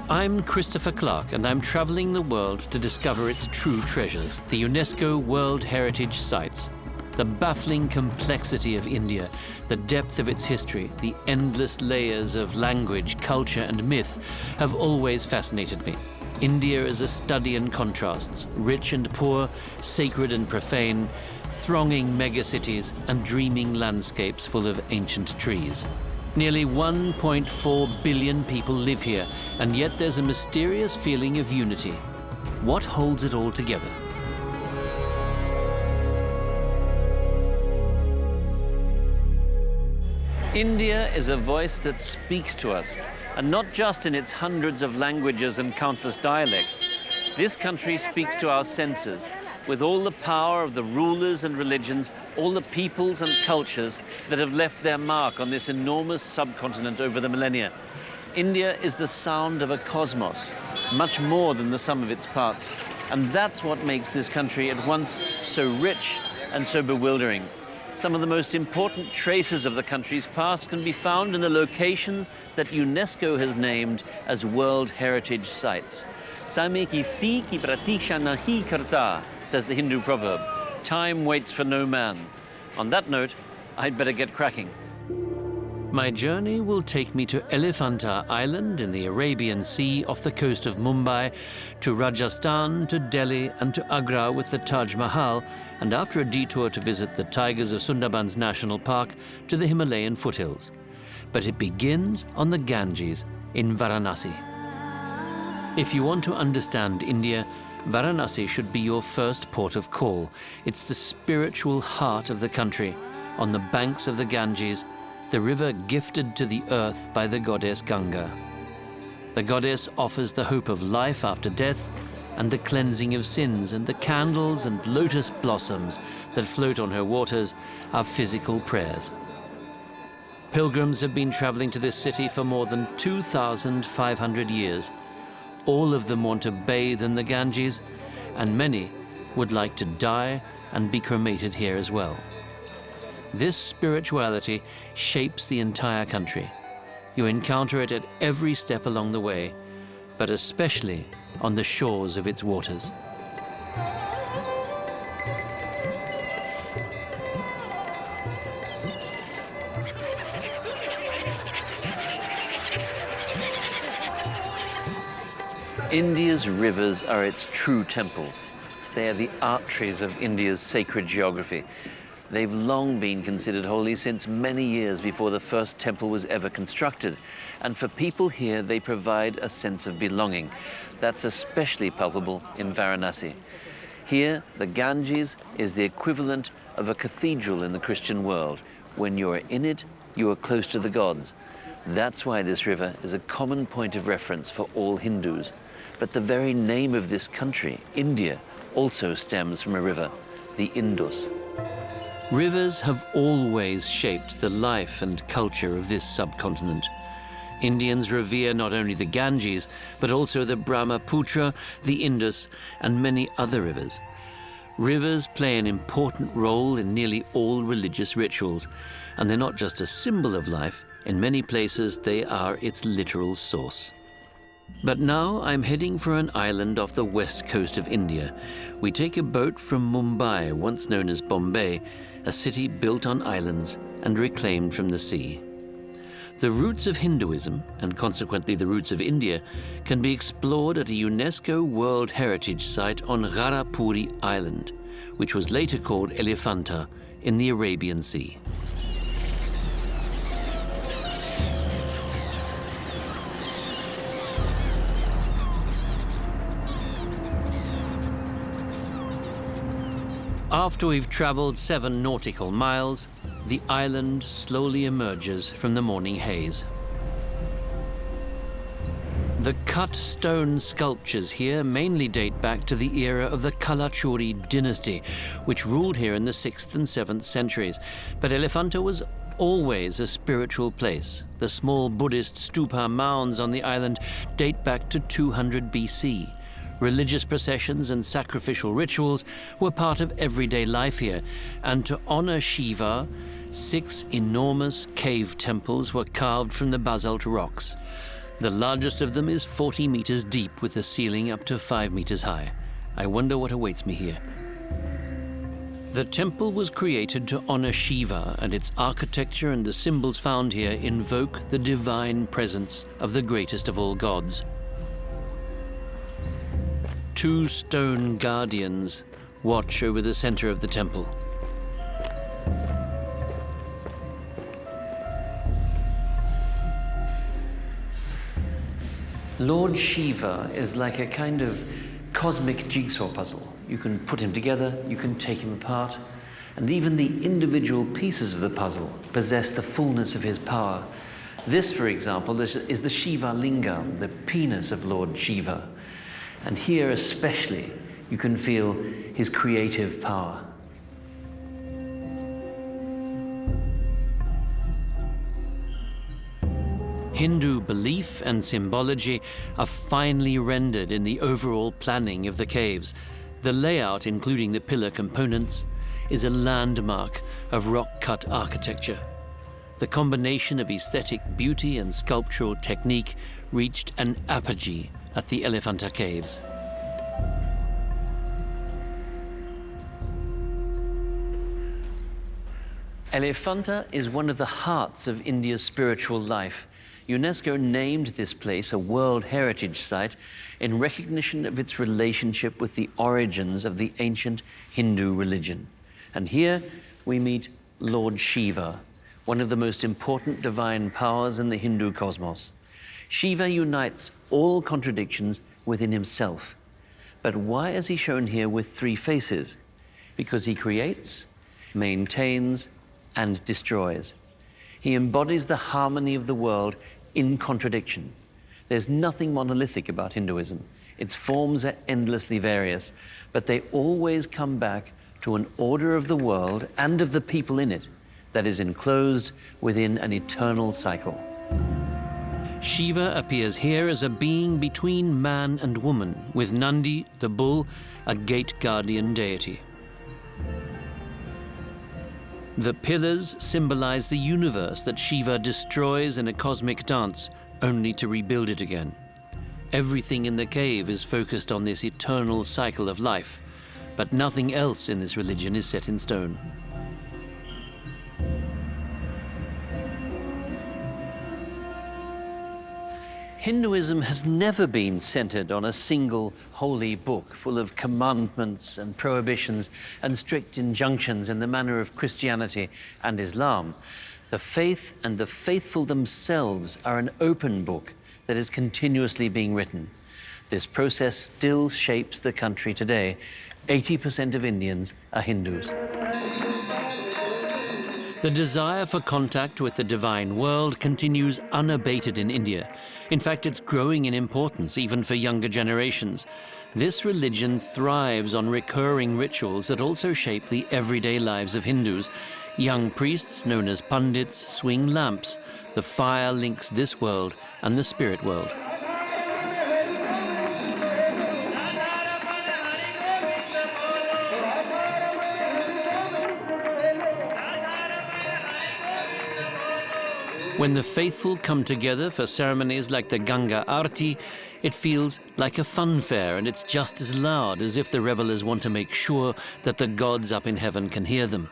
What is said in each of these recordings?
I'm Christopher Clark, and I'm traveling the world to discover its true treasures, the UNESCO World Heritage Sites. The baffling complexity of India, the depth of its history, the endless layers of language, culture and myth have always fascinated me. India is a study in contrasts, rich and poor, sacred and profane, thronging megacities and dreaming landscapes full of ancient trees. Nearly 1.4 billion people live here, and yet there's a mysterious feeling of unity. What holds it all together? India is a voice that speaks to us, and not just in its hundreds of languages and countless dialects. This country speaks to our senses, with all the power of the rulers and religions, all the peoples and cultures that have left their mark on this enormous subcontinent over the millennia. India is the sound of a cosmos, much more than the sum of its parts. And that's what makes this country at once so rich and so bewildering. Some of the most important traces of the country's past can be found in the locations that UNESCO has named as World Heritage Sites. Same kisi ki pratiksha nahi karta, says the Hindu proverb. Time waits for no man. On that note, I'd better get cracking. My journey will take me to Elephanta Island in the Arabian Sea off the coast of Mumbai, to Rajasthan, to Delhi and to Agra with the Taj Mahal, and after a detour to visit the tigers of Sundarbans National Park, to the Himalayan foothills. But it begins on the Ganges in Varanasi. If you want to understand India, Varanasi should be your first port of call. It's the spiritual heart of the country, on the banks of the Ganges, the river gifted to the earth by the goddess Ganga. The goddess offers the hope of life after death and the cleansing of sins, and the candles and lotus blossoms that float on her waters are physical prayers. Pilgrims have been traveling to this city for more than 2,500 years. All of them want to bathe in the Ganges, and many would like to die and be cremated here as well. This spirituality shapes the entire country. You encounter it at every step along the way, but especially on the shores of its waters. India's rivers are its true temples. They are the arteries of India's sacred geography. They've long been considered holy since many years before the first temple was ever constructed. And for people here, they provide a sense of belonging. That's especially palpable in Varanasi. Here, the Ganges is the equivalent of a cathedral in the Christian world. When you're in it, you are close to the gods. That's why this river is a common point of reference for all Hindus. But the very name of this country, India, also stems from a river, the Indus. Rivers have always shaped the life and culture of this subcontinent. Indians revere not only the Ganges, but also the Brahmaputra, the Indus, and many other rivers. Rivers play an important role in nearly all religious rituals, and they're not just a symbol of life. In many places, they are its literal source. But now I'm heading for an island off the west coast of India. We take a boat from Mumbai, once known as Bombay, a city built on islands and reclaimed from the sea. The roots of Hinduism, and consequently the roots of India, can be explored at a UNESCO World Heritage Site on Garapuri Island, which was later called Elephanta, in the Arabian Sea. After we've traveled 7 nautical miles, the island slowly emerges from the morning haze. The cut stone sculptures here mainly date back to the era of the Kalachuri dynasty, which ruled here in the 6th and 7th centuries. But Elephanta was always a spiritual place. The small Buddhist stupa mounds on the island date back to 200 BC. Religious processions and sacrificial rituals were part of everyday life here, and to honor Shiva, 6 enormous cave temples were carved from the basalt rocks. The largest of them is 40 meters deep with a ceiling up to 5 meters high. I wonder what awaits me here. The temple was created to honor Shiva, and its architecture and the symbols found here invoke the divine presence of the greatest of all gods. 2 stone guardians watch over the center of the temple. Lord Shiva is like a kind of cosmic jigsaw puzzle. You can put him together, you can take him apart, and even the individual pieces of the puzzle possess the fullness of his power. This, for example, is the Shiva Lingam, the penis of Lord Shiva. And here especially, you can feel his creative power. Hindu belief and symbology are finely rendered in the overall planning of the caves. The layout, including the pillar components, is a landmark of rock-cut architecture. The combination of aesthetic beauty and sculptural technique reached an apogee at the Elephanta caves. Elephanta is one of the hearts of India's spiritual life. UNESCO named this place a World Heritage Site in recognition of its relationship with the origins of the ancient Hindu religion. And here we meet Lord Shiva, one of the most important divine powers in the Hindu cosmos. Shiva unites all contradictions within himself. But why is he shown here with 3 faces? Because he creates, maintains, and destroys. He embodies the harmony of the world in contradiction. There's nothing monolithic about Hinduism. Its forms are endlessly various, but they always come back to an order of the world and of the people in it that is enclosed within an eternal cycle. Shiva appears here as a being between man and woman, with Nandi, the bull, a gate guardian deity. The pillars symbolize the universe that Shiva destroys in a cosmic dance, only to rebuild it again. Everything in the cave is focused on this eternal cycle of life, but nothing else in this religion is set in stone. Hinduism has never been centered on a single holy book full of commandments and prohibitions and strict injunctions in the manner of Christianity and Islam. The faith and the faithful themselves are an open book that is continuously being written. This process still shapes the country today. 80% of Indians are Hindus. The desire for contact with the divine world continues unabated in India. In fact, it's growing in importance even for younger generations. This religion thrives on recurring rituals that also shape the everyday lives of Hindus. Young priests, known as pandits, swing lamps. The fire links this world and the spirit world. When the faithful come together for ceremonies like the Ganga Aarti, it feels like a fun fair, and it's just as loud as if the revelers want to make sure that the gods up in heaven can hear them.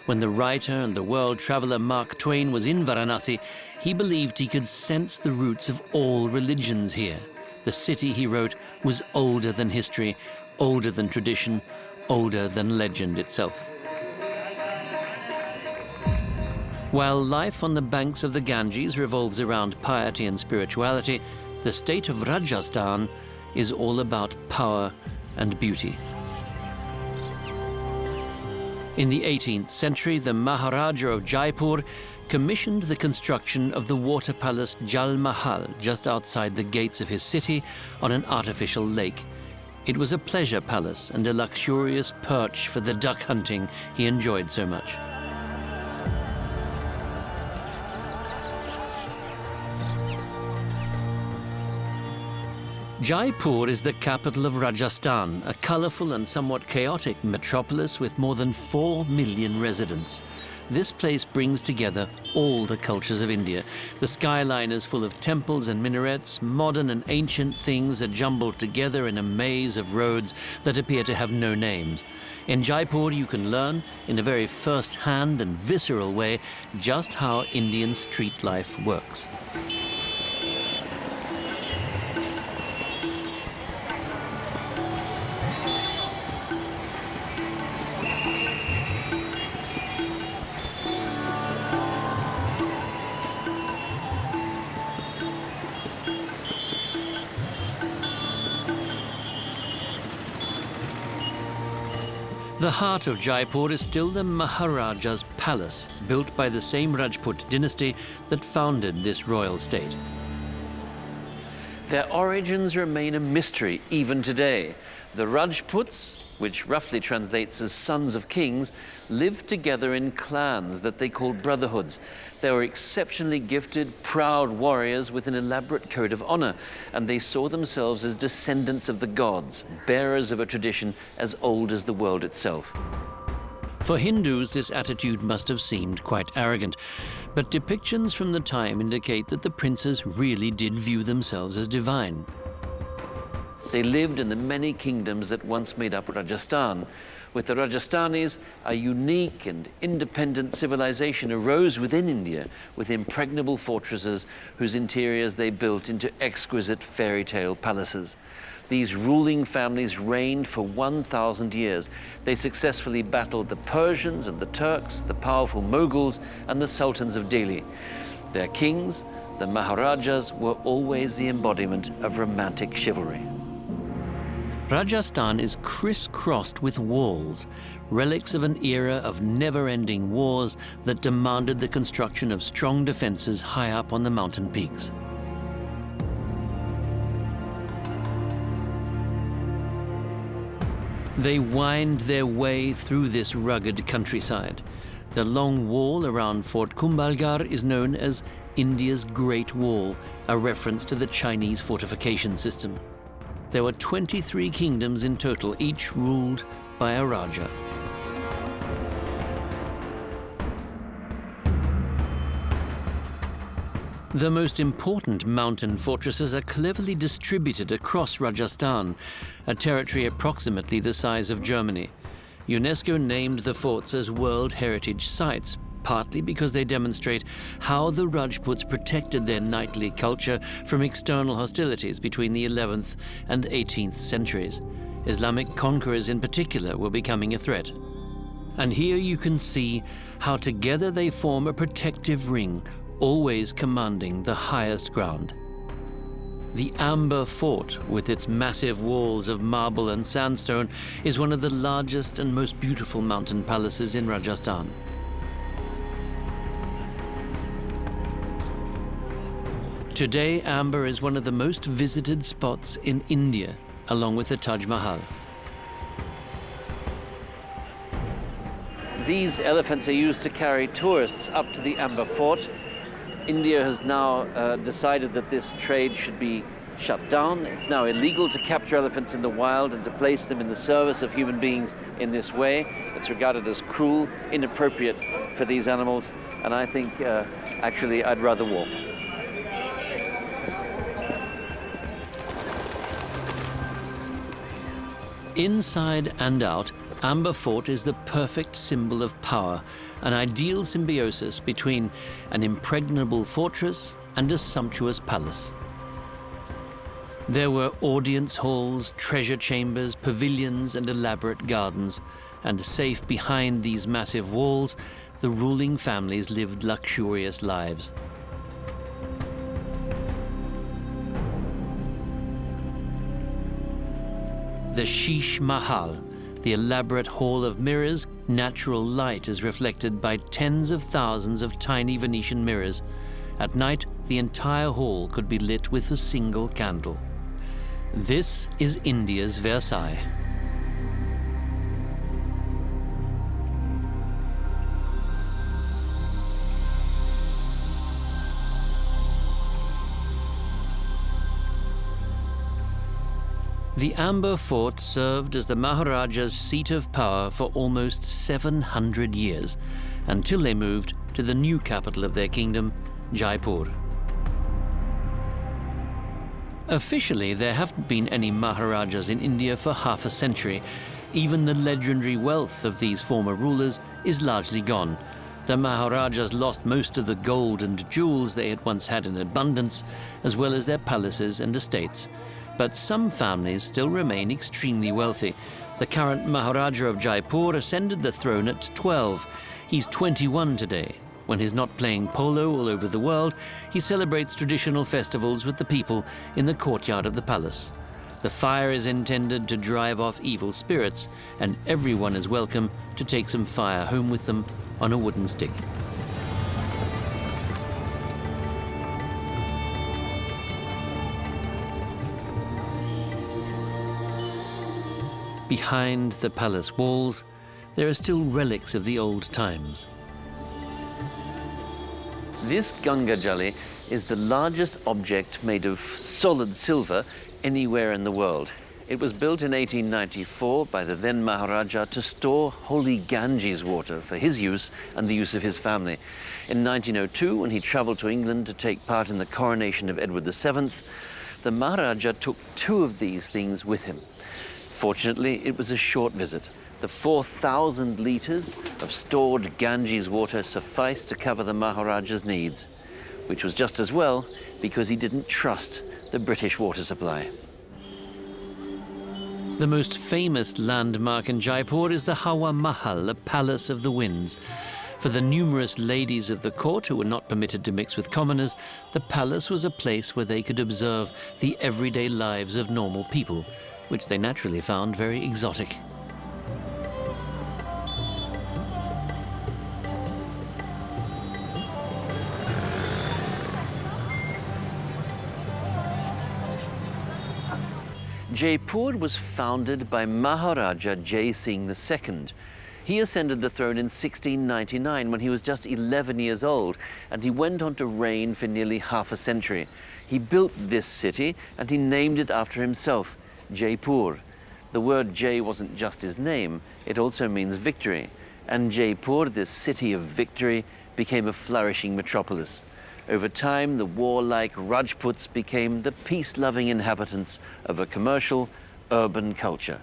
When the writer and the world traveler Mark Twain was in Varanasi, he believed he could sense the roots of all religions here. The city, he wrote, was older than history, older than tradition, older than legend itself. While life on the banks of the Ganges revolves around piety and spirituality, the state of Rajasthan is all about power and beauty. In the 18th century, the Maharaja of Jaipur commissioned the construction of the water palace Taj Mahal just outside the gates of his city on an artificial lake. It was a pleasure palace and a luxurious perch for the duck hunting he enjoyed so much. Jaipur is the capital of Rajasthan, a colorful and somewhat chaotic metropolis with more than 4 million residents. This place brings together all the cultures of India. The skyline is full of temples and minarets. Modern and ancient things are jumbled together in a maze of roads that appear to have no names. In Jaipur, you can learn, in a very first-hand and visceral way, just how Indian street life works. The heart of Jaipur is still the Maharaja's palace, built by the same Rajput dynasty that founded this royal state. Their origins remain a mystery even today. The Rajputs, which roughly translates as sons of kings, lived together in clans that they called brotherhoods. They were exceptionally gifted, proud warriors with an elaborate code of honor, and they saw themselves as descendants of the gods, bearers of a tradition as old as the world itself. For Hindus, this attitude must have seemed quite arrogant, but depictions from the time indicate that the princes really did view themselves as divine. They lived in the many kingdoms that once made up Rajasthan. With the Rajasthanis, a unique and independent civilization arose within India, with impregnable fortresses whose interiors they built into exquisite fairy tale palaces. These ruling families reigned for 1,000 years. They successfully battled the Persians and the Turks, the powerful Moguls, and the sultans of Delhi. Their kings, the Maharajas, were always the embodiment of romantic chivalry. Rajasthan is crisscrossed with walls, relics of an era of never-ending wars that demanded the construction of strong defenses high up on the mountain peaks. They wind their way through this rugged countryside. The long wall around Fort Kumbhalgarh is known as India's Great Wall, a reference to the Chinese fortification system. There were 23 kingdoms in total, each ruled by a Raja. The most important mountain fortresses are cleverly distributed across Rajasthan, a territory approximately the size of Germany. UNESCO named the forts as World Heritage Sites, partly because they demonstrate how the Rajputs protected their knightly culture from external hostilities between the 11th and 18th centuries. Islamic conquerors in particular were becoming a threat. And here you can see how together they form a protective ring, always commanding the highest ground. The Amber Fort, with its massive walls of marble and sandstone, is one of the largest and most beautiful mountain palaces in Rajasthan. Today, Amber is one of the most visited spots in India, along with the Taj Mahal. These elephants are used to carry tourists up to the Amber Fort. India has now decided that this trade should be shut down. It's now illegal to capture elephants in the wild and to place them in the service of human beings in this way. It's regarded as cruel, inappropriate for these animals, and I think actually I'd rather walk. Inside and out, Amber Fort is the perfect symbol of power, an ideal symbiosis between an impregnable fortress and a sumptuous palace. There were audience halls, treasure chambers, pavilions, and elaborate gardens, and safe behind these massive walls, the ruling families lived luxurious lives. The Sheesh Mahal, the elaborate hall of mirrors, natural light is reflected by tens of thousands of tiny Venetian mirrors. At night, the entire hall could be lit with a single candle. This is India's Versailles. The Amber Fort served as the Maharaja's seat of power for almost 700 years, until they moved to the new capital of their kingdom, Jaipur. Officially, there haven't been any Maharajas in India for half a century. Even the legendary wealth of these former rulers is largely gone. The Maharajas lost most of the gold and jewels they had once had in abundance, as well as their palaces and estates. But some families still remain extremely wealthy. The current Maharaja of Jaipur ascended the throne at 12. He's 21 today. When he's not playing polo all over the world, he celebrates traditional festivals with the people in the courtyard of the palace. The fire is intended to drive off evil spirits, and everyone is welcome to take some fire home with them on a wooden stick. Behind the palace walls, there are still relics of the old times. This Ganga Jali is the largest object made of solid silver anywhere in the world. It was built in 1894 by the then Maharaja to store holy Ganges water for his use and the use of his family. In 1902, when he traveled to England to take part in the coronation of Edward VII, the Maharaja took 2 of these things with him. Fortunately, it was a short visit. The 4,000 litres of stored Ganges water sufficed to cover the Maharaja's needs, which was just as well because he didn't trust the British water supply. The most famous landmark in Jaipur is the Hawa Mahal, the Palace of the Winds. For the numerous ladies of the court who were not permitted to mix with commoners, the palace was a place where they could observe the everyday lives of normal people, which they naturally found very exotic. Jaipur was founded by Maharaja Jai Singh II. He ascended the throne in 1699 when he was just 11 years old, and he went on to reign for nearly half a century. He built this city and he named it after himself, Jaipur. The word Jai wasn't just his name, it also means victory. And Jaipur, this city of victory, became a flourishing metropolis. Over time, the warlike Rajputs became the peace-loving inhabitants of a commercial, urban culture.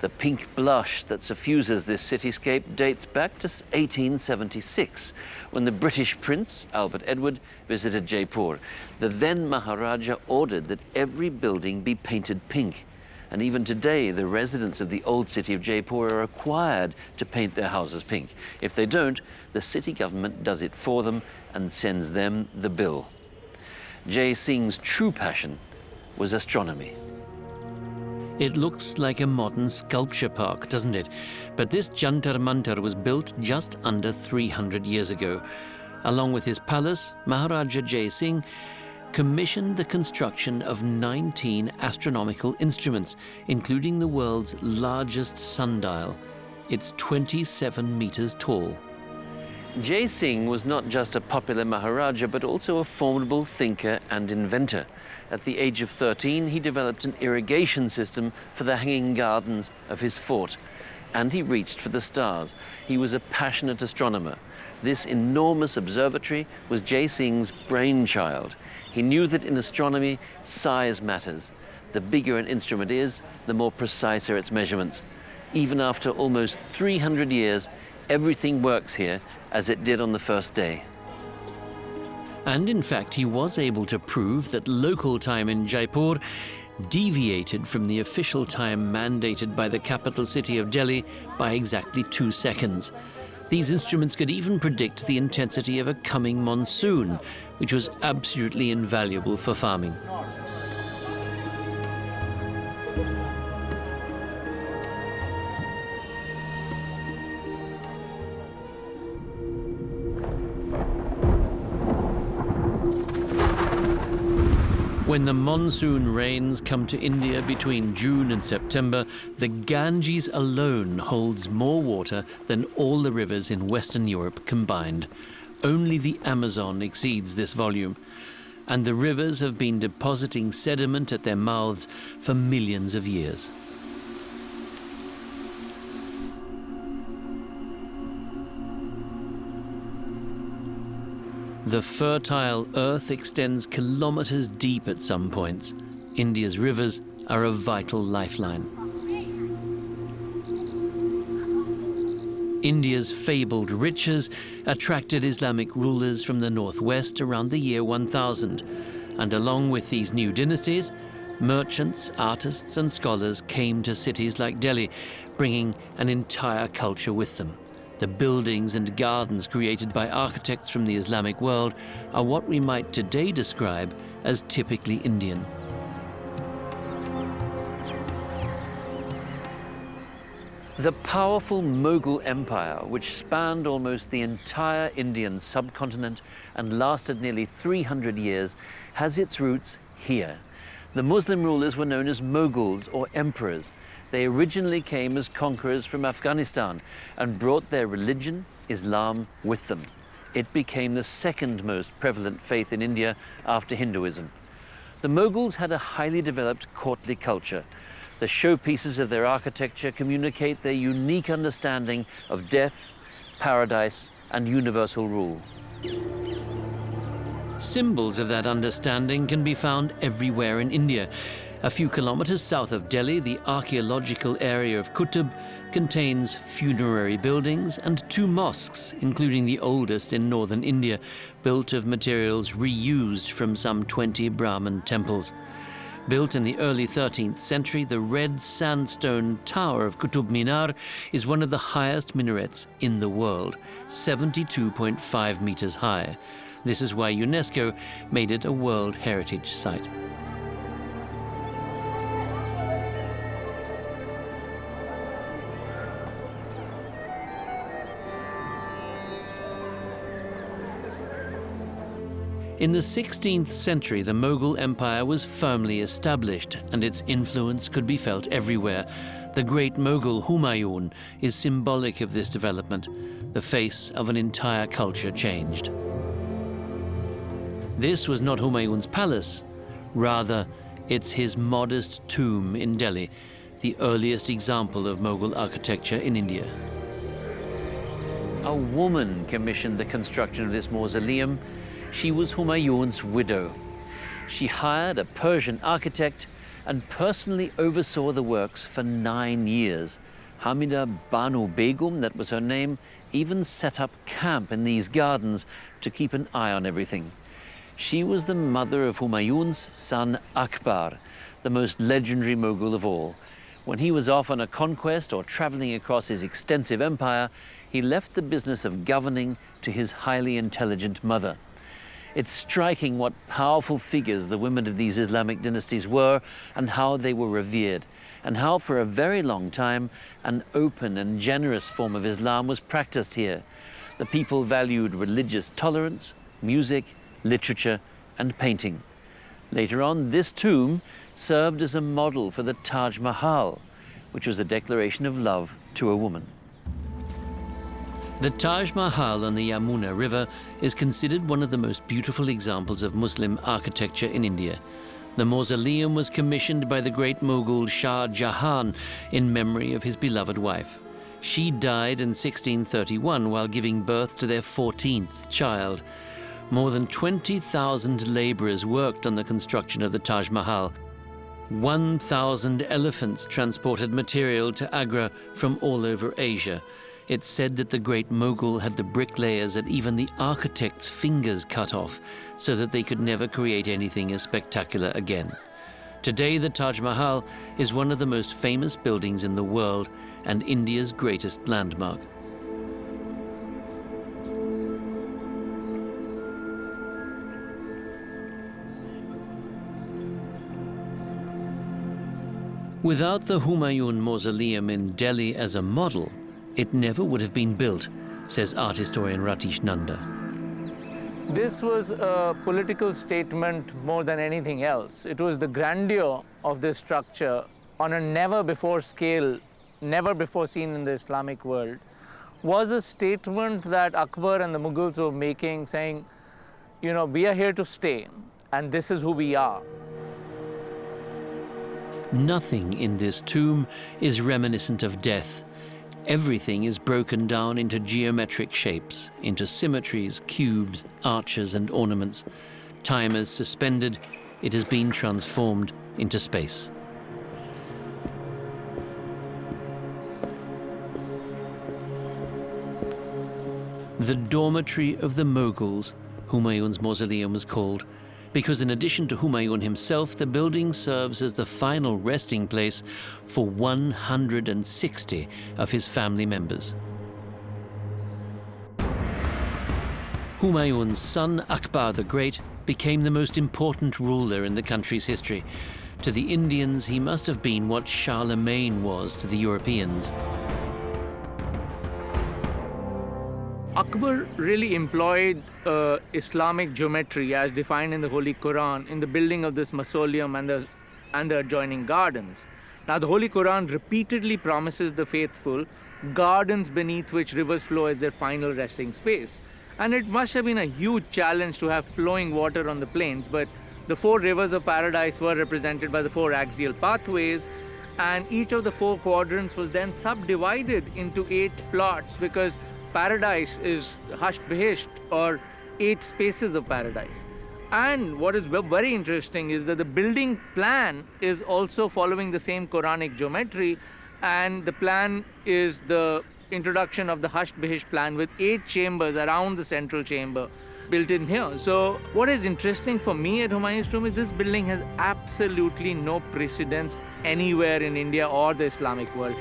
The pink blush that suffuses this cityscape dates back to 1876, when the British Prince, Albert Edward, visited Jaipur. The then Maharaja ordered that every building be painted pink. And even today, the residents of the old city of Jaipur are required to paint their houses pink. If they don't, the city government does it for them and sends them the bill. Jai Singh's true passion was astronomy. It looks like a modern sculpture park, doesn't it? But this Jantar Mantar was built just under 300 years ago. Along with his palace, Maharaja Jai Singh commissioned the construction of 19 astronomical instruments, including the world's largest sundial. It's 27 meters tall. Jai Singh was not just a popular Maharaja, but also a formidable thinker and inventor. At the age of 13, he developed an irrigation system for the hanging gardens of his fort, and he reached for the stars. He was a passionate astronomer. This enormous observatory was Jai Singh's brainchild. He knew that in astronomy, size matters. The bigger an instrument is, the more precise are its measurements. Even after almost 300 years, everything works here as it did on the first day. And in fact, he was able to prove that local time in Jaipur deviated from the official time mandated by the capital city of Delhi by exactly 2 seconds. These instruments could even predict the intensity of a coming monsoon, which was absolutely invaluable for farming. When the monsoon rains come to India between June and September, the Ganges alone holds more water than all the rivers in Western Europe combined. Only the Amazon exceeds this volume, and the rivers have been depositing sediment at their mouths for millions of years. The fertile earth extends kilometers deep at some points. India's rivers are a vital lifeline. India's fabled riches attracted Islamic rulers from the northwest around the year 1000. And along with these new dynasties, merchants, artists and scholars came to cities like Delhi, bringing an entire culture with them. The buildings and gardens created by architects from the Islamic world are what we might today describe as typically Indian. The powerful Mughal Empire, which spanned almost the entire Indian subcontinent and lasted nearly 300 years, has its roots here. The Muslim rulers were known as Moguls or emperors. They originally came as conquerors from Afghanistan and brought their religion, Islam, with them. It became the second most prevalent faith in India after Hinduism. The Moguls had a highly developed courtly culture. The showpieces of their architecture communicate their unique understanding of death, paradise, and universal rule. Symbols of that understanding can be found everywhere in India. A few kilometers south of Delhi, the archaeological area of Qutb contains funerary buildings and 2 mosques, including the oldest in northern India, built of materials reused from some 20 Brahmin temples. Built in the early 13th century, the red sandstone tower of Qutb Minar is one of the highest minarets in the world, 72.5 meters high. This is why UNESCO made it a World Heritage Site. In the 16th century, the Mughal Empire was firmly established, and its influence could be felt everywhere. The great Mogul Humayun is symbolic of this development. The face of an entire culture changed. This was not Humayun's palace. Rather, it's his modest tomb in Delhi, the earliest example of Mughal architecture in India. A woman commissioned the construction of this mausoleum. She was Humayun's widow. She hired a Persian architect and personally oversaw the works for 9 years. Hamida Banu Begum, that was her name, even set up camp in these gardens to keep an eye on everything. She was the mother of Humayun's son Akbar, the most legendary Mughal of all. When he was off on a conquest or traveling across his extensive empire, he left the business of governing to his highly intelligent mother. It's striking what powerful figures the women of these Islamic dynasties were and how they were revered, and how for a very long time an open and generous form of Islam was practiced here. The people valued religious tolerance, music, literature, and painting. Later on, this tomb served as a model for the Taj Mahal, which was a declaration of love to a woman. The Taj Mahal on the Yamuna River is considered one of the most beautiful examples of Muslim architecture in India. The mausoleum was commissioned by the great Mughal Shah Jahan in memory of his beloved wife. She died in 1631 while giving birth to their 14th child. More than 20,000 laborers worked on the construction of the Taj Mahal. 1,000 elephants transported material to Agra from all over Asia. It's said that the great Mogul had the bricklayers and even the architects' fingers cut off so that they could never create anything as spectacular again. Today, the Taj Mahal is one of the most famous buildings in the world and India's greatest landmark. Without the Humayun Mausoleum in Delhi as a model, it never would have been built, says art historian Ratish Nanda. This was a political statement more than anything else. It was the grandeur of this structure on a never-before scale, never before seen in the Islamic world, was a statement that Akbar and the Mughals were making, saying, you know, we are here to stay, and this is who we are. Nothing in this tomb is reminiscent of death. Everything is broken down into geometric shapes, into symmetries, cubes, arches, and ornaments. Time is suspended, it has been transformed into space. The dormitory of the Moguls, Humayun's mausoleum was called, because in addition to Humayun himself, the building serves as the final resting place for 160 of his family members. Humayun's son, Akbar the Great, became the most important ruler in the country's history. To the Indians, he must have been what Charlemagne was to the Europeans. Akbar really employed Islamic geometry as defined in the Holy Quran in the building of this mausoleum and the adjoining gardens. Now, the Holy Quran repeatedly promises the faithful gardens beneath which rivers flow as their final resting space. And it must have been a huge challenge to have flowing water on the plains, but the 4 rivers of paradise were represented by the 4 axial pathways, and each of the 4 quadrants was then subdivided into 8 plots, because paradise is hushed bihisht, or 8 spaces of paradise. And what is very interesting is that the building plan is also following the same Quranic geometry, and the plan is the introduction of the hushed bihisht plan with 8 chambers around the central chamber built in here. So what is interesting for me at Humayun's tomb is this building has absolutely no precedence anywhere in India or the Islamic world.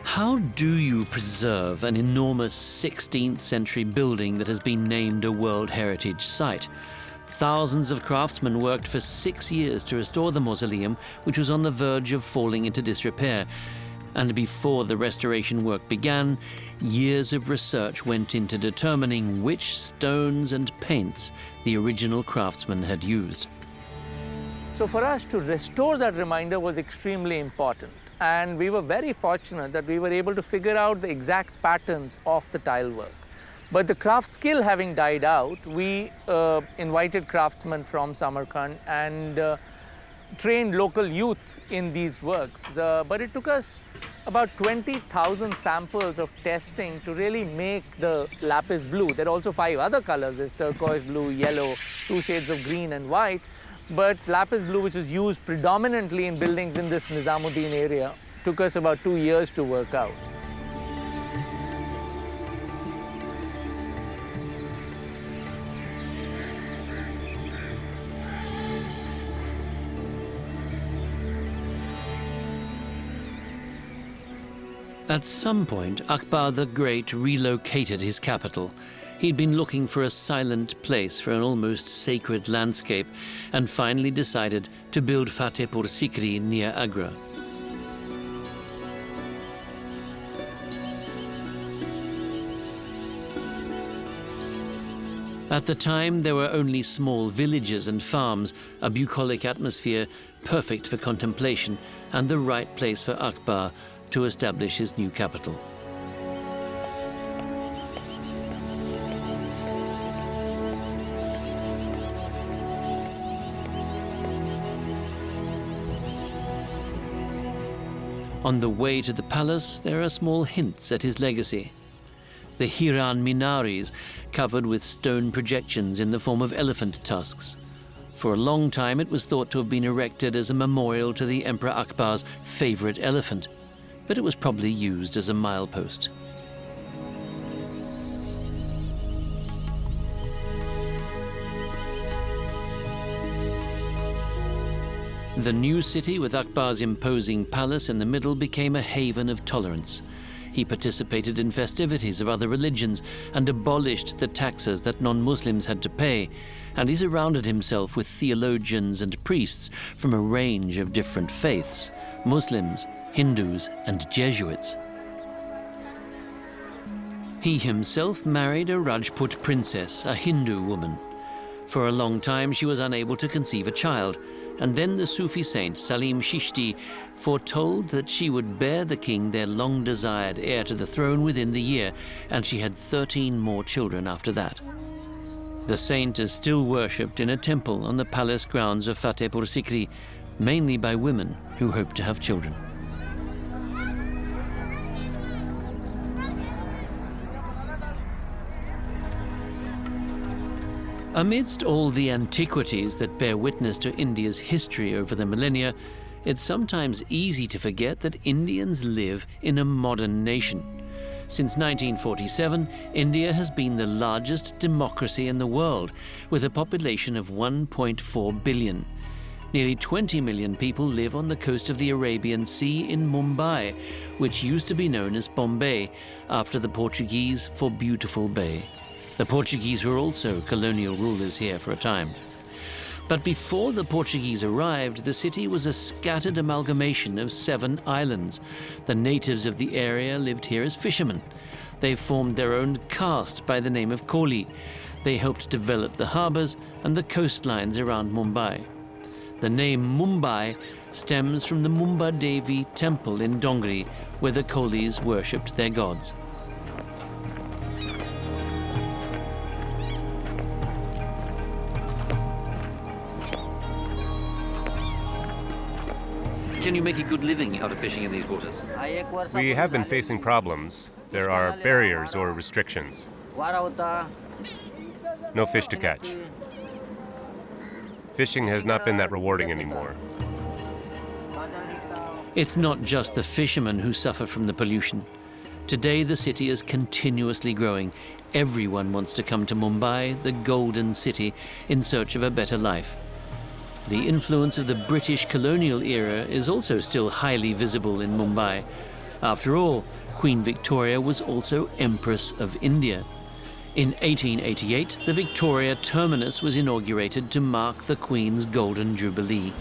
How do you preserve an enormous 16th century building that has been named a World Heritage Site? Thousands of craftsmen worked for 6 years to restore the mausoleum, which was on the verge of falling into disrepair. And before the restoration work began, years of research went into determining which stones and paints the original craftsmen had used. So for us to restore that reminder was extremely important. And we were very fortunate that we were able to figure out the exact patterns of the tile work. But the craft skill having died out, we invited craftsmen from Samarkand and trained local youth in these works. But it took us about 20,000 samples of testing to really make the lapis blue. There are also 5 other colors. There's turquoise blue, yellow, 2 shades of green and white. But lapis blue, which is used predominantly in buildings in this Nizamuddin area, took us about 2 years to work out. At some point, Akbar the Great relocated his capital. He'd been looking for a silent place for an almost sacred landscape and finally decided to build Fatehpur Sikri near Agra. At the time, there were only small villages and farms, a bucolic atmosphere perfect for contemplation, and the right place for Akbar to establish his new capital. On the way to the palace, there are small hints at his legacy. The Hiran Minaris, covered with stone projections in the form of elephant tusks. For a long time, it was thought to have been erected as a memorial to the Emperor Akbar's favorite elephant, but it was probably used as a milepost. The new city, with Akbar's imposing palace in the middle, became a haven of tolerance. He participated in festivities of other religions and abolished the taxes that non-Muslims had to pay, and he surrounded himself with theologians and priests from a range of different faiths: Muslims, Hindus, and Jesuits. He himself married a Rajput princess, a Hindu woman. For a long time, she was unable to conceive a child, and then the Sufi saint Salim Chishti foretold that she would bear the king their long-desired heir to the throne within the year, and she had 13 more children after that. The saint is still worshipped in a temple on the palace grounds of Fatehpur Sikri, mainly by women who hope to have children. Amidst all the antiquities that bear witness to India's history over the millennia, it's sometimes easy to forget that Indians live in a modern nation. Since 1947, India has been the largest democracy in the world, with a population of 1.4 billion. Nearly 20 million people live on the coast of the Arabian Sea in Mumbai, which used to be known as Bombay, after the Portuguese for Beautiful Bay. The Portuguese were also colonial rulers here for a time. But before the Portuguese arrived, the city was a scattered amalgamation of 7 islands. The natives of the area lived here as fishermen. They formed their own caste by the name of Koli. They helped develop the harbors and the coastlines around Mumbai. The name Mumbai stems from the Mumba Devi temple in Dongri, where the Kolis worshipped their gods. Can you make a good living out of fishing in these waters? We have been facing problems. There are barriers or restrictions. No fish to catch. Fishing has not been that rewarding anymore. It's not just the fishermen who suffer from the pollution. Today, the city is continuously growing. Everyone wants to come to Mumbai, the golden city, in search of a better life. The influence of the British colonial era is also still highly visible in Mumbai. After all, Queen Victoria was also Empress of India. In 1888, the Victoria Terminus was inaugurated to mark the Queen's Golden Jubilee.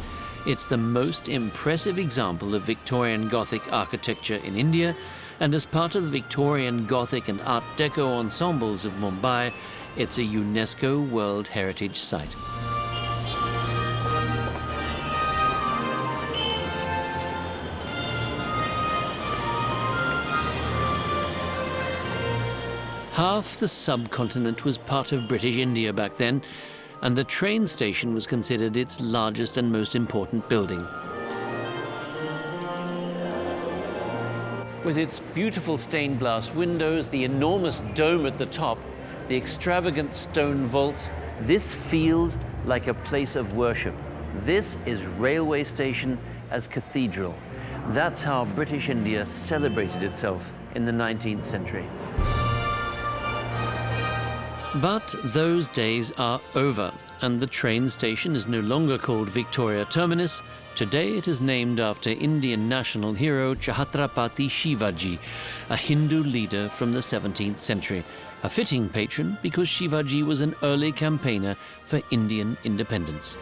It's the most impressive example of Victorian Gothic architecture in India, and as part of the Victorian Gothic and Art Deco ensembles of Mumbai, it's a UNESCO World Heritage Site. Half the subcontinent was part of British India back then, and the train station was considered its largest and most important building. With its beautiful stained glass windows, the enormous dome at the top, the extravagant stone vaults, this feels like a place of worship. This is railway station as cathedral. That's how British India celebrated itself in the 19th century. But those days are over, and the train station is no longer called Victoria Terminus. Today it is named after Indian national hero Chhatrapati Shivaji, a Hindu leader from the 17th century, a fitting patron because Shivaji was an early campaigner for Indian independence.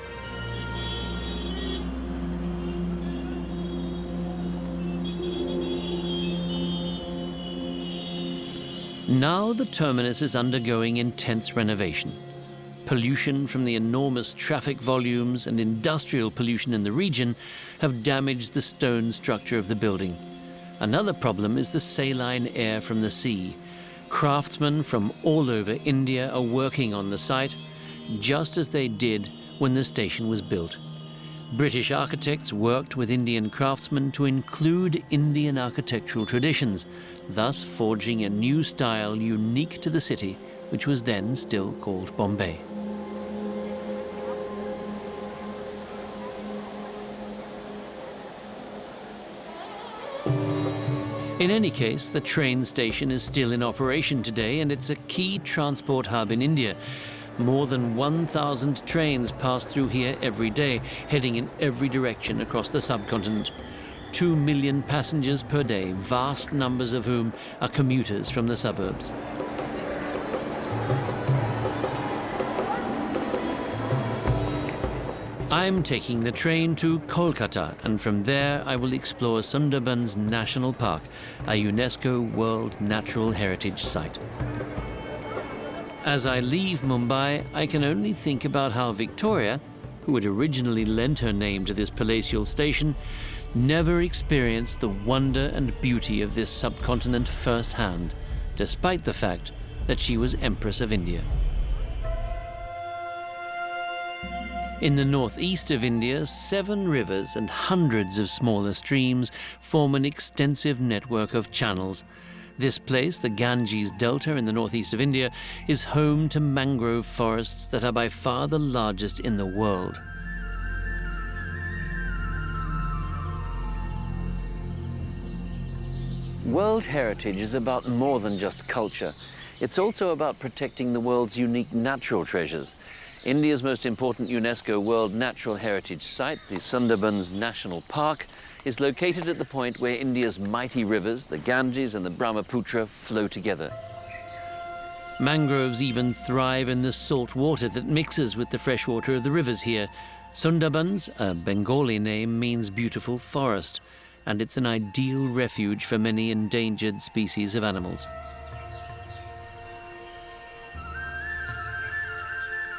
Now the terminus is undergoing intense renovation. Pollution from the enormous traffic volumes and industrial pollution in the region have damaged the stone structure of the building. Another problem is the saline air from the sea. Craftsmen from all over India are working on the site, just as they did when the station was built. British architects worked with Indian craftsmen to include Indian architectural traditions, thus forging a new style unique to the city, which was then still called Bombay. In any case, the train station is still in operation today, and it's a key transport hub in India. More than 1,000 trains pass through here every day, heading in every direction across the subcontinent. 2 million passengers per day, vast numbers of whom are commuters from the suburbs. I'm taking the train to Kolkata, and from there I will explore Sundarbans National Park, a UNESCO World Natural Heritage Site. As I leave Mumbai, I can only think about how Victoria, who had originally lent her name to this palatial station, never experienced the wonder and beauty of this subcontinent firsthand, despite the fact that she was Empress of India. In the northeast of India, 7 rivers and hundreds of smaller streams form an extensive network of channels. This place, the Ganges Delta in the northeast of India, is home to mangrove forests that are by far the largest in the world. World heritage is about more than just culture. It's also about protecting the world's unique natural treasures. India's most important UNESCO World Natural Heritage Site, the Sundarbans National Park, is located at the point where India's mighty rivers, the Ganges and the Brahmaputra, flow together. Mangroves even thrive in the salt water that mixes with the fresh water of the rivers here. Sundarbans, a Bengali name, means beautiful forest, and it's an ideal refuge for many endangered species of animals.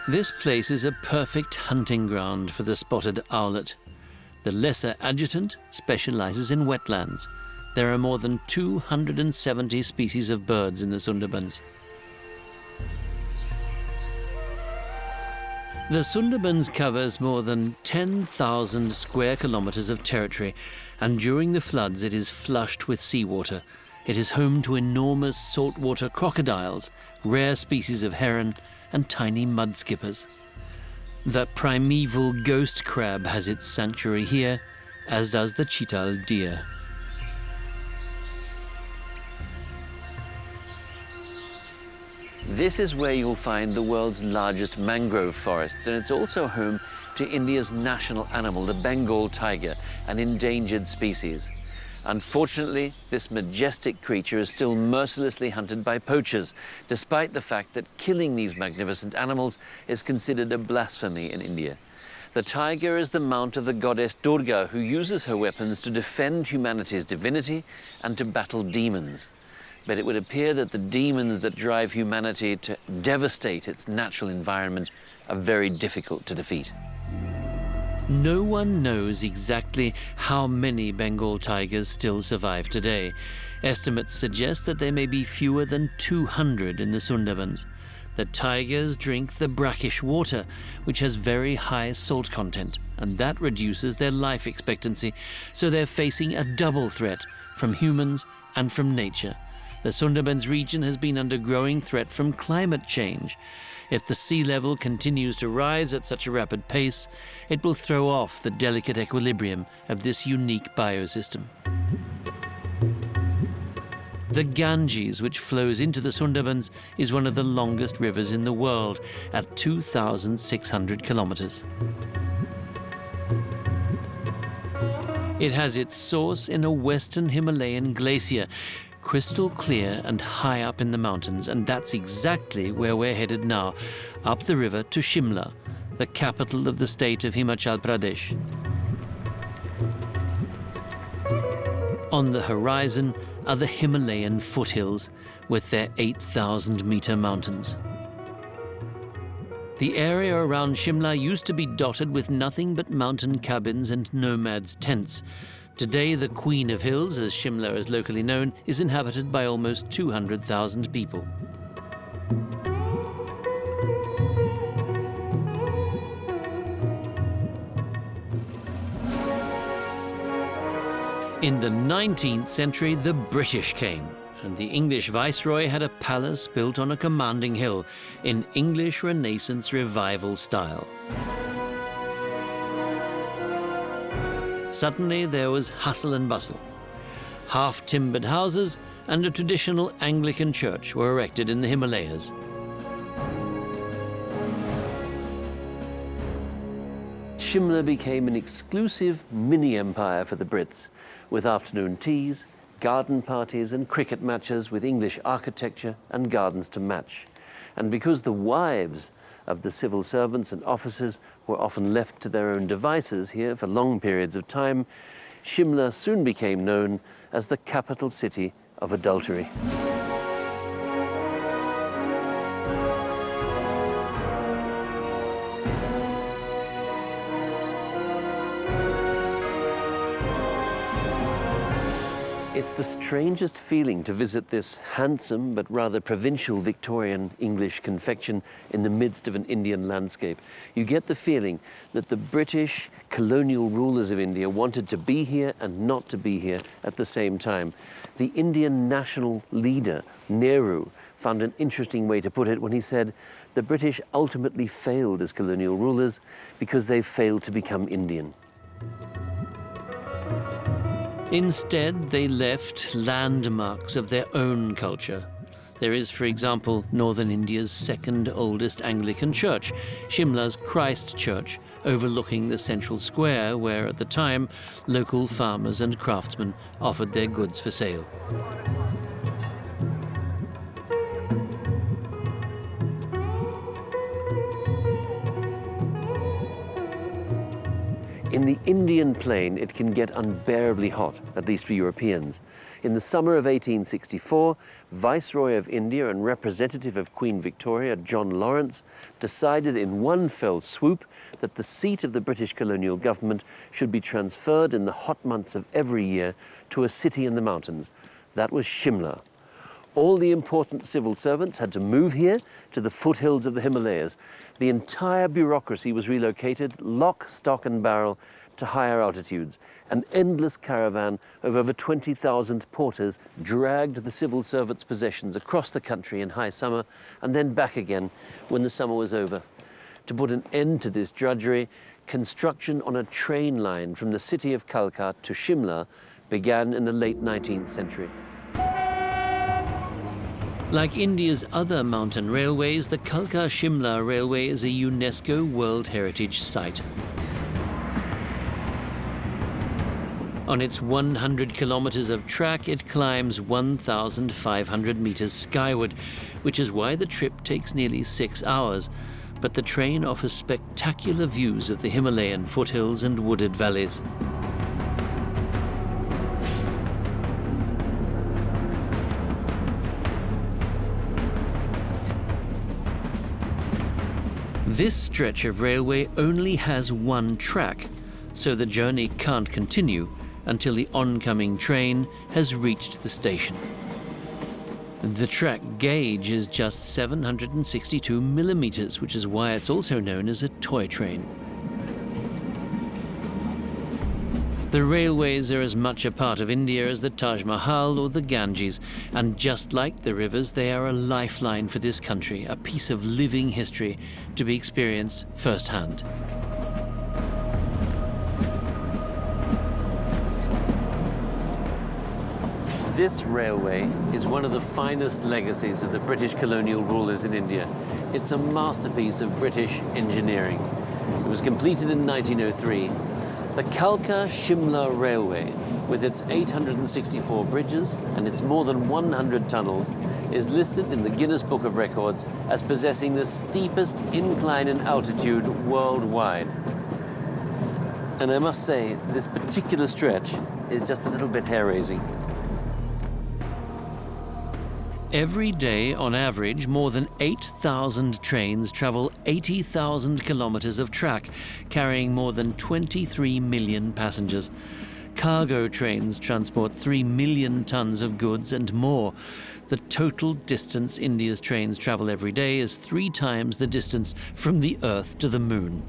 This place is a perfect hunting ground for the spotted owlet. The lesser adjutant specializes in wetlands. There are more than 270 species of birds in the Sundarbans. The Sundarbans covers more than 10,000 square kilometers of territory, and during the floods it is flushed with seawater. It is home to enormous saltwater crocodiles, rare species of heron, and tiny mudskippers. The primeval ghost crab has its sanctuary here, as does the chital deer. This is where you'll find the world's largest mangrove forests, and it's also home to India's national animal, the Bengal tiger, an endangered species. Unfortunately, this majestic creature is still mercilessly hunted by poachers, despite the fact that killing these magnificent animals is considered a blasphemy in India. The tiger is the mount of the goddess Durga, who uses her weapons to defend humanity's divinity and to battle demons. But it would appear that the demons that drive humanity to devastate its natural environment are very difficult to defeat. No one knows exactly how many Bengal tigers still survive today. Estimates suggest that there may be fewer than 200 in the Sundarbans. The tigers drink the brackish water, which has very high salt content, and that reduces their life expectancy, so they're facing a double threat from humans and from nature. The Sundarbans region has been under growing threat from climate change. If the sea level continues to rise at such a rapid pace, it will throw off the delicate equilibrium of this unique biosystem. The Ganges, which flows into the Sundarbans, is one of the longest rivers in the world at 2,600 kilometers. It has its source in a western Himalayan glacier, crystal clear and high up in the mountains, and that's exactly where we're headed now, up the river to Shimla, the capital of the state of Himachal Pradesh. On the horizon are the Himalayan foothills with their 8,000-meter mountains. The area around Shimla used to be dotted with nothing but mountain cabins and nomads' tents. Today, the Queen of Hills, as Shimla is locally known, is inhabited by almost 200,000 people. In the 19th century, the British came, and the English viceroy had a palace built on a commanding hill in English Renaissance Revival style. Suddenly there was hustle and bustle. Half-timbered houses and a traditional Anglican church were erected in the Himalayas. Shimla became an exclusive mini-empire for the Brits, with afternoon teas, garden parties and cricket matches with English architecture and gardens to match. And because the wives of the civil servants and officers were often left to their own devices here for long periods of time, Shimla soon became known as the capital city of adultery. It's the strangest feeling to visit this handsome but rather provincial Victorian English confection in the midst of an Indian landscape. You get the feeling that the British colonial rulers of India wanted to be here and not to be here at the same time. The Indian national leader, Nehru, found an interesting way to put it when he said, the British ultimately failed as colonial rulers because they failed to become Indian. Instead, they left landmarks of their own culture. There is, for example, northern India's second oldest Anglican church, Shimla's Christ Church, overlooking the central square where, at the time, local farmers and craftsmen offered their goods for sale. In the Indian plain, it can get unbearably hot, at least for Europeans. In the summer of 1864, Viceroy of India and representative of Queen Victoria, John Lawrence, decided in one fell swoop that the seat of the British colonial government should be transferred in the hot months of every year to a city in the mountains. That was Shimla. All the important civil servants had to move here to the foothills of the Himalayas. The entire bureaucracy was relocated, lock, stock and barrel, to higher altitudes. An endless caravan of over 20,000 porters dragged the civil servants' possessions across the country in high summer and then back again when the summer was over. To put an end to this drudgery, construction on a train line from the city of Kalka to Shimla began in the late 19th century. Like India's other mountain railways, the Kalka-Shimla Railway is a UNESCO World Heritage Site. On its 100 kilometers of track, it climbs 1,500 meters skyward, which is why the trip takes nearly 6 hours. But the train offers spectacular views of the Himalayan foothills and wooded valleys. This stretch of railway only has one track, so the journey can't continue until the oncoming train has reached the station. The track gauge is just 762 millimeters, which is why it's also known as a toy train. The railways are as much a part of India as the Taj Mahal or the Ganges, and just like the rivers, they are a lifeline for this country, a piece of living history to be experienced firsthand. This railway is one of the finest legacies of the British colonial rulers in India. It's a masterpiece of British engineering. It was completed in 1903. The Kalka-Shimla Railway, with its 864 bridges and its more than 100 tunnels, is listed in the Guinness Book of Records as possessing the steepest incline in altitude worldwide. And I must say, this particular stretch is just a little bit hair-raising. Every day, on average, more than 8,000 trains travel 80,000 kilometers of track, carrying more than 23 million passengers. Cargo trains transport 3 million tons of goods and more. The total distance India's trains travel every day is 3 times the distance from the Earth to the Moon.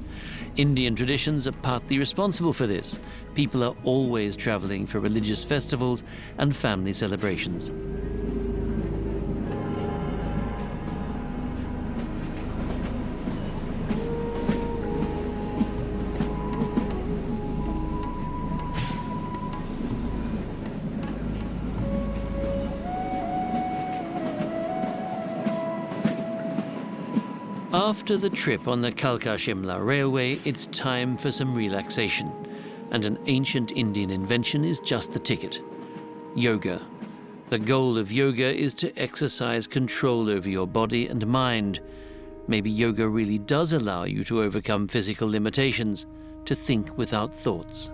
Indian traditions are partly responsible for this. People are always traveling for religious festivals and family celebrations. After the trip on the Kalka-Shimla Railway, it's time for some relaxation. And an ancient Indian invention is just the ticket: yoga. The goal of yoga is to exercise control over your body and mind. Maybe yoga really does allow you to overcome physical limitations, to think without thoughts.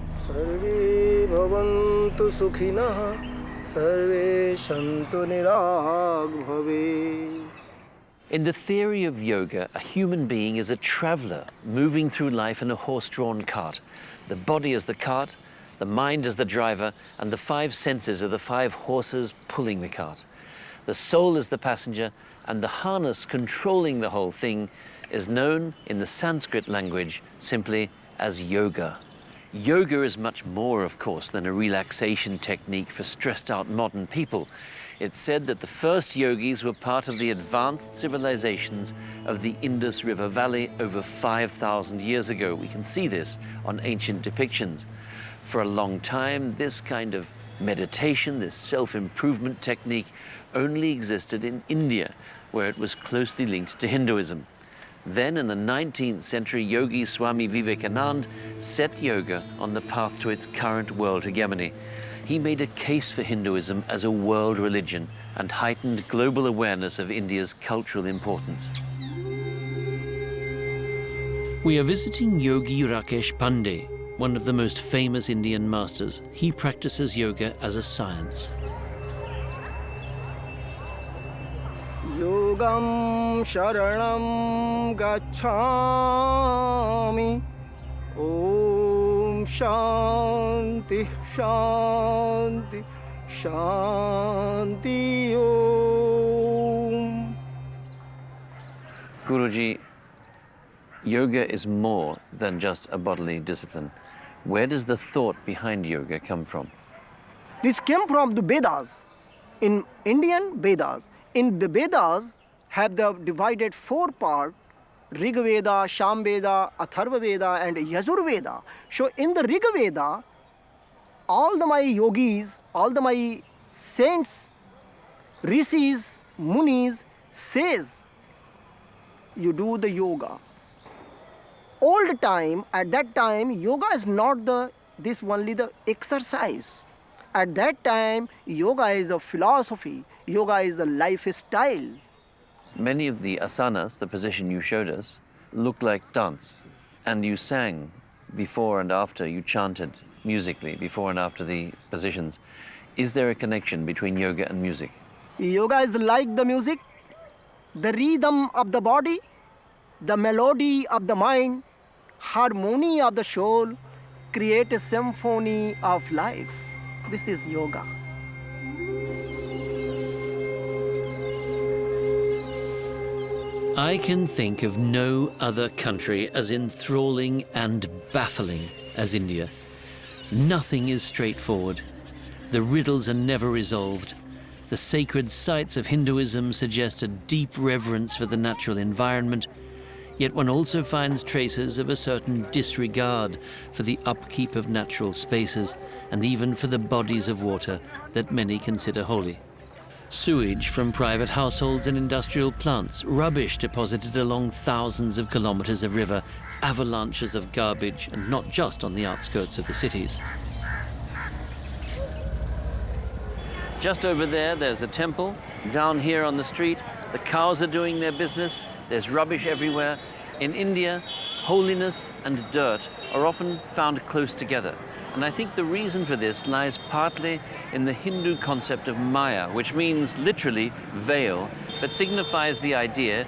Sarve bhavantu sukhinah, sarve shantu nirag bhave. In the theory of yoga, a human being is a traveler moving through life in a horse-drawn cart. The body is the cart, the mind is the driver, and the 5 senses are the 5 horses pulling the cart. The soul is the passenger, and the harness controlling the whole thing is known in the Sanskrit language simply as yoga. Yoga is much more, of course, than a relaxation technique for stressed-out modern people. It's said that the first yogis were part of the advanced civilizations of the Indus River Valley over 5,000 years ago. We can see this on ancient depictions. For a long time, this kind of meditation, this self-improvement technique, only existed in India, where it was closely linked to Hinduism. Then, in the 19th century, Yogi Swami Vivekananda set yoga on the path to its current world hegemony. He made a case for Hinduism as a world religion and heightened global awareness of India's cultural importance. We are visiting Yogi Rakesh Pandey, one of the most famous Indian masters. He practices yoga as a science. Yogam sharanam gacchami. Om Shanti Shanti Shanti Om. Guruji, yoga is more than just a bodily discipline. Where does the thought behind yoga come from? This came from the Vedas, in Indian Vedas. In the Vedas have the divided 4 parts: Rig Veda, Sham Veda, Atharva Veda and Yajur Veda. So in the Rig Veda, all my yogis, all my saints, rishis, munis says, you do the yoga. Old time, at that time, yoga is not this only the exercise. At that time, yoga is a philosophy, yoga is a lifestyle. Many of the asanas, the position you showed us, look like dance. And you sang before and after, you chanted musically before and after the positions. Is there a connection between yoga and music? Yoga is like the music, the rhythm of the body, the melody of the mind, harmony of the soul, create a symphony of life. This is yoga. I can think of no other country as enthralling and baffling as India. Nothing is straightforward. The riddles are never resolved. The sacred sites of Hinduism suggest a deep reverence for the natural environment, yet one also finds traces of a certain disregard for the upkeep of natural spaces and even for the bodies of water that many consider holy. Sewage from private households and industrial plants, rubbish deposited along thousands of kilometers of river, avalanches of garbage, and not just on the outskirts of the cities. Just over there, there's a temple. Down here on the street, the cows are doing their business. There's rubbish everywhere. In India, holiness and dirt are often found close together. And I think the reason for this lies partly in the Hindu concept of Maya, which means literally veil, but signifies the idea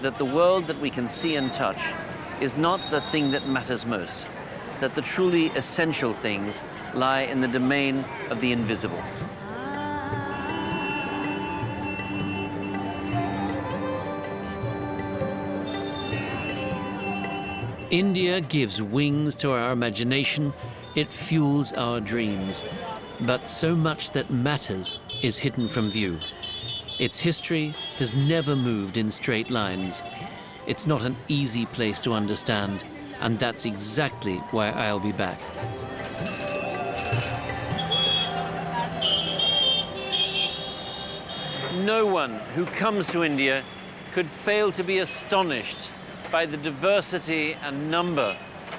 that the world that we can see and touch is not the thing that matters most, that the truly essential things lie in the domain of the invisible. India gives wings to our imagination. It fuels our dreams, but so much that matters is hidden from view. Its history has never moved in straight lines. It's not an easy place to understand, and that's exactly why I'll be back. No one who comes to India could fail to be astonished by the diversity and number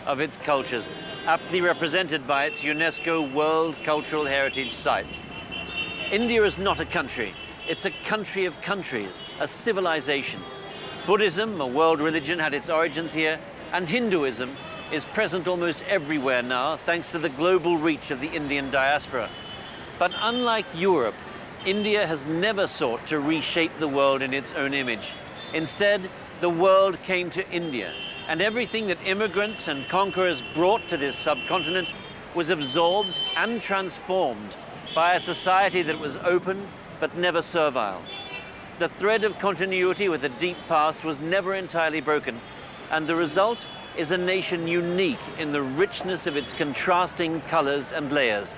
of its cultures, aptly represented by its UNESCO World Cultural Heritage Sites. India is not a country, it's a country of countries, a civilization. Buddhism, a world religion, had its origins here, and Hinduism is present almost everywhere now, thanks to the global reach of the Indian diaspora. But unlike Europe, India has never sought to reshape the world in its own image. Instead, the world came to India, and everything that immigrants and conquerors brought to this subcontinent was absorbed and transformed by a society that was open but never servile. The thread of continuity with a deep past was never entirely broken, and the result is a nation unique in the richness of its contrasting colors and layers.